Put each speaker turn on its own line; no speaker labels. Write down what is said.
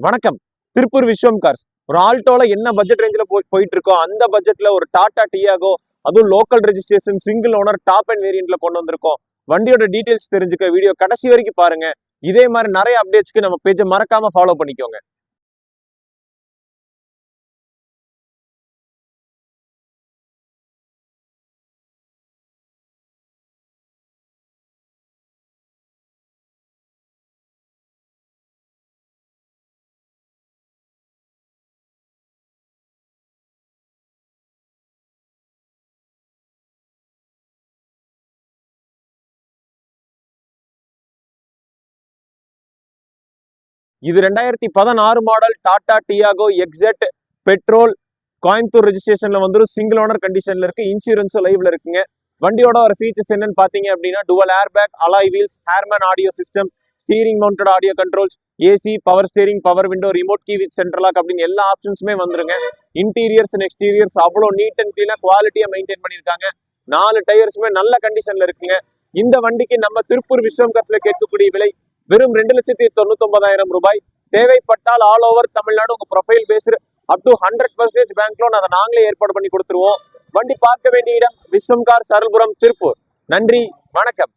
வணக்கம். திருப்பூர் விஸ்வம் கார்ஸ். ஒரு ஆல்டோல என்ன பட்ஜெட் ரேஞ்சில் போயிட்டு இருக்கோ அந்த பட்ஜெட்ல ஒரு டாடா டியாகோ, அதுவும் local registration single owner top end வேரியன்ட்ல கொண்டு வந்திருக்கோம். வண்டியோட டீடைல்ஸ் தெரிஞ்சுக்க வீடியோ கடைசி வரைக்கும் பாருங்க. இதே மாதிரி நிறைய அப்டேட்ஸ்க்கு நம்ம பேஜை மறக்காம ஃபாலோ பண்ணிக்கோங்க. இது 2016 model Tata Diego எக்ஸெட் petrol, Coimbatore ரெஜிஸ்ட்ரேஷன்ல வந்துடும். சிங்கிள் ஓனர் கண்டிஷன்ல இருக்கு. இன்சூரன்ஸும் லைவ்ல இருக்குங்க. வண்டியோட ஒரு ஃபீச்சர்ஸ் என்னன்னு பாத்தீங்க அப்படின்னா, dual airbag, alloy wheels, Harman audio system, steering mounted audio controls, AC, power steering, power window, remote key with central lock அப்படின்னு எல்லா ஆப்ஷன்ஸுமே வந்துருங்க. இன்டீரியர்ஸ் அண்ட் எக்ஸ்டீரியர்ஸ் அவ்வளோ நீட் அண்ட் கிளீனா குவாலிட்டியா மெயின்டைன் பண்ணியிருக்காங்க. 4 டயர்ஸுமே நல்ல கண்டிஷன்ல இருக்குங்க. இந்த வண்டிக்கு நம்ம திருப்பூர் விஸ்வம் கார்ஸ்ல கேட்கக்கூடிய விலை வெறும் 2,99,000 ரூபாய். தேவைப்பட்டால் ஆல் ஓவர் தமிழ்நாடு உங்க profile based up to 100% bank loan அதை நாங்களே ஏற்பாடு பண்ணி கொடுத்துருவோம். வண்டி பார்க்க வேண்டிய இடம் விஸ்வம் கார்ஸ், அருள்புரம், திருப்பூர். நன்றி, வணக்கம்.